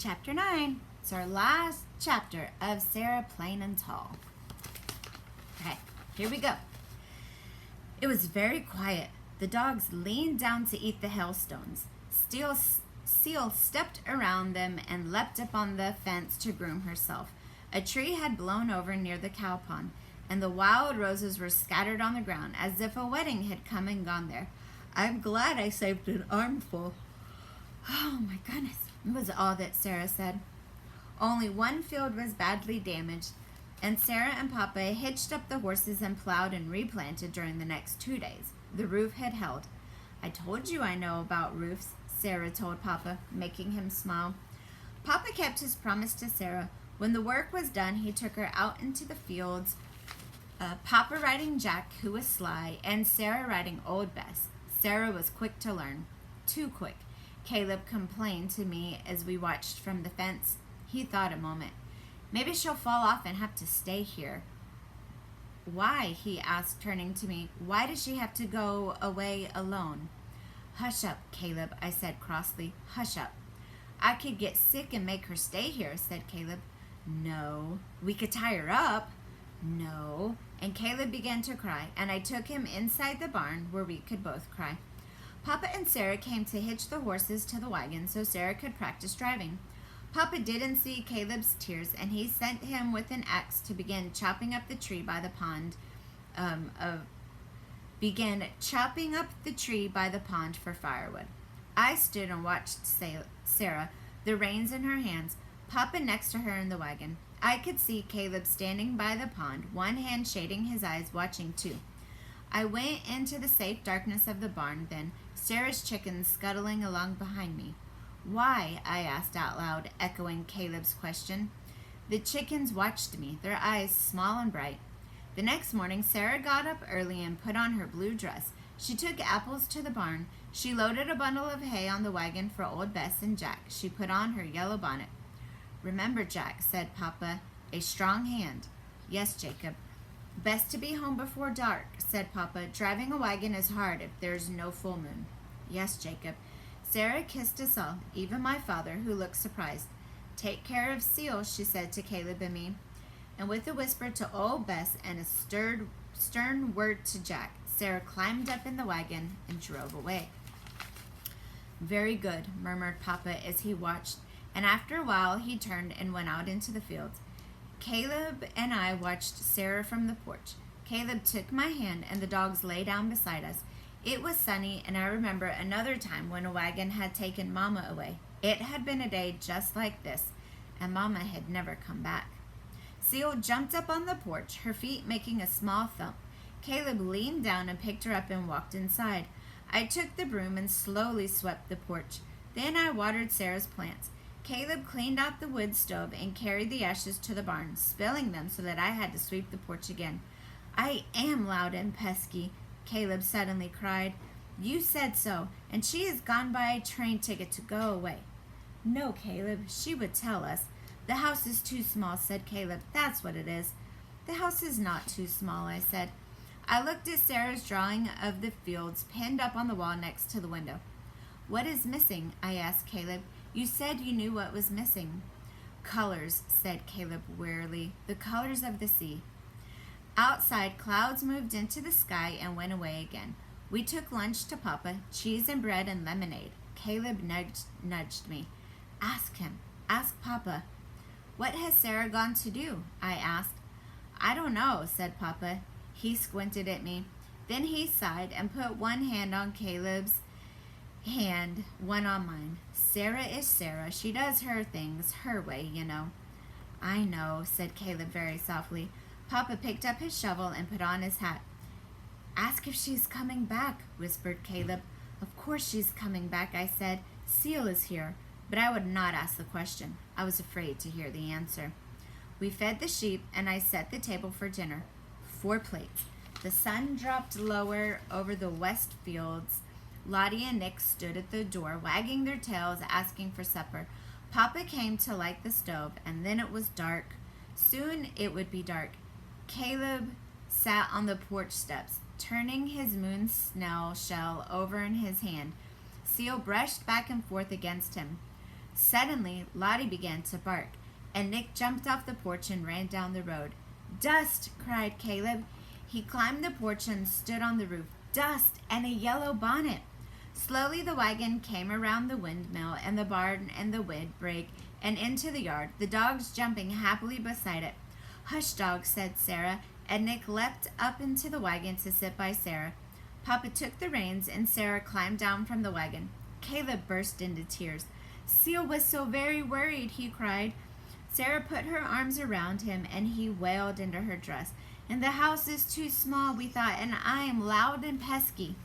chapter 9. It's our last chapter of Sarah Plain and Tall. Okay, here we go. It was very quiet. The dogs leaned down to eat the hailstones. Seal stepped around them and leapt up on the fence to groom herself. A tree had blown over near the cow pond, and the wild roses were scattered on the ground as if a wedding had come and gone there. I'm glad I saved an armful. Oh my goodness, was all that Sarah said. Only one field was badly damaged, and Sarah and Papa hitched up the horses and plowed and replanted during the next 2 days. The roof had held. I told you I know about roofs, Sarah told Papa, making him smile. Papa kept his promise to Sarah. When the work was done, he took her out into the fields, Papa riding Jack, who was sly, and Sarah riding Old Bess. Sarah was quick to learn. Too quick, Caleb complained to me as we watched from the fence. He thought a moment. Maybe she'll fall off and have to stay here. Why? He asked, turning to me. Why does she have to go away alone? Hush up, Caleb, I said crossly. Hush up. I could get sick and make her stay here, said Caleb. No. We could tie her up. No. And Caleb began to cry, and I took him inside the barn where we could both cry. Papa and Sarah came to hitch the horses to the wagon so Sarah could practice driving. Papa didn't see Caleb's tears, and he sent him with an axe to begin chopping up the tree by the pond for firewood. I stood and watched Sarah, the reins in her hands, Papa next to her in the wagon. I could see Caleb standing by the pond, one hand shading his eyes, watching too. I went into the safe darkness of the barn then, Sarah's chickens scuttling along behind me. Why? I asked out loud, echoing Caleb's question. The chickens watched me, their eyes small and bright. The next morning, Sarah got up early and put on her blue dress. She took apples to the barn. She loaded a bundle of hay on the wagon for Old Bess and Jack. She put on her yellow bonnet. Remember, Jack, said Papa, a strong hand. Yes, Jacob. Best to be home before dark, said Papa. Driving a wagon is hard if there's no full moon. Yes, Jacob. Sarah kissed us all, even my father, who looked surprised. Take care of Seal, she said to Caleb and me. And with a whisper to Old Bess and a stern word to Jack, Sarah climbed up in the wagon and drove away. Very good, murmured Papa as he watched, and after a while he turned and went out into the fields. Caleb and I watched Sarah from the porch. Caleb took my hand and the dogs lay down beside us. It was sunny, and I remember another time when a wagon had taken Mama away. It had been a day just like this, and Mama had never come back. Seal jumped up on the porch, her feet making a small thump. Caleb leaned down and picked her up and walked inside. I took the broom and slowly swept the porch. Then I watered Sarah's plants. Caleb cleaned out the wood stove and carried the ashes to the barn, spilling them so that I had to sweep the porch again. I am loud and pesky, Caleb suddenly cried. You said so, and she has gone by a train ticket to go away. No, Caleb, she would tell us. The house is too small, said Caleb. That's what it is. The house is not too small, I said. I looked at Sarah's drawing of the fields pinned up on the wall next to the window. What is missing? I asked Caleb. You said you knew what was missing. Colors, said Caleb wearily. The colors of the sea. Outside, clouds moved into the sky and went away again. We took lunch to Papa, cheese and bread and lemonade. Caleb nudged me. Ask him. Ask Papa. What has Sarah gone to do? I asked. I don't know, said Papa. He squinted at me. Then he sighed and put one hand on Caleb's hand, one on mine. Sarah is Sarah. She does her things her way, you know. I know, said Caleb very softly. Papa picked up his shovel and put on his hat. Ask if she's coming back, whispered Caleb. Of course she's coming back, I said. Seal is here. But I would not ask the question. I was afraid to hear the answer. We fed the sheep, and I set the table for dinner. 4 plates. The sun dropped lower over the west fields. Lottie and Nick stood at the door, wagging their tails, asking for supper. Papa came to light the stove, and then it was dark. Soon it would be dark. Caleb sat on the porch steps, turning his moon snail shell over in his hand. Seal brushed back and forth against him. Suddenly, Lottie began to bark, and Nick jumped off the porch and ran down the road. "Dust!" cried Caleb. He climbed the porch and stood on the roof. "Dust and a yellow bonnet!" Slowly the wagon came around the windmill and the barn and the wood break and into the yard, the dogs jumping happily beside it. "Hush, dogs," said Sarah, and Nick leapt up into the wagon to sit by Sarah. Papa took the reins, and Sarah climbed down from the wagon. Caleb burst into tears. "Seal was so very worried," he cried. Sarah put her arms around him, and he wailed into her dress. "And the house is too small," we thought, "and I am loud and pesky."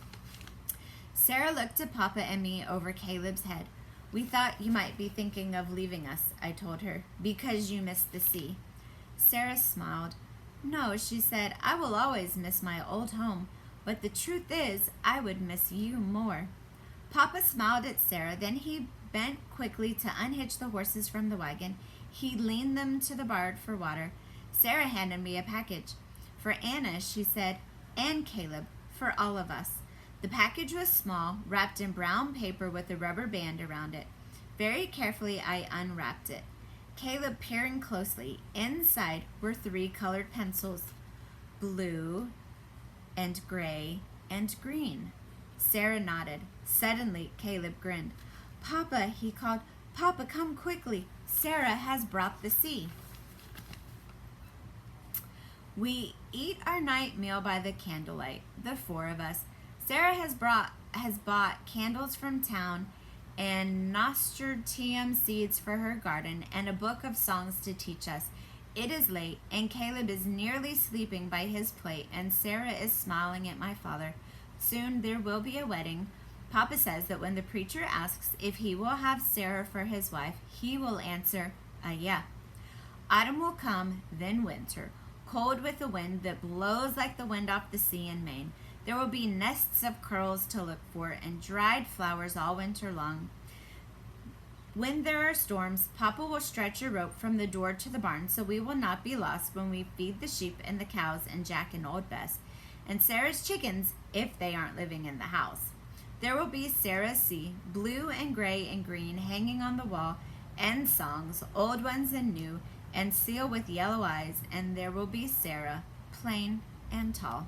Sarah looked at Papa and me over Caleb's head. "We thought you might be thinking of leaving us," I told her, "because you missed the sea." Sarah smiled. "No," she said, "I will always miss my old home, but the truth is, I would miss you more." Papa smiled at Sarah, then he bent quickly to unhitch the horses from the wagon. He leaned them to the barn for water. Sarah handed me a package. "For Anna," she said, "and Caleb, for all of us." The package was small, wrapped in brown paper with a rubber band around it. Very carefully, I unwrapped it. Caleb peering closely. Inside were 3 colored pencils: blue and gray and green. Sarah nodded. Suddenly, Caleb grinned. "Papa," he called, "Papa, come quickly. Sarah has brought the sea." We eat our night meal by the candlelight, the 4 of us. Sarah has bought candles from town and nasturtium seeds for her garden and a book of songs to teach us. It is late, and Caleb is nearly sleeping by his plate, and Sarah is smiling at my father. Soon there will be a wedding. Papa says that when the preacher asks if he will have Sarah for his wife, he will answer, yeah. Autumn will come, then winter, cold with a wind that blows like the wind off the sea in Maine. There will be nests of curls to look for and dried flowers all winter long. When there are storms, Papa will stretch a rope from the door to the barn so we will not be lost when we feed the sheep and the cows and Jack and Old Bess, and Sarah's chickens if they aren't living in the house. There will be Sarah's sea, blue and gray and green hanging on the wall, and songs, old ones and new, and Seal with yellow eyes, and there will be Sarah, plain and tall.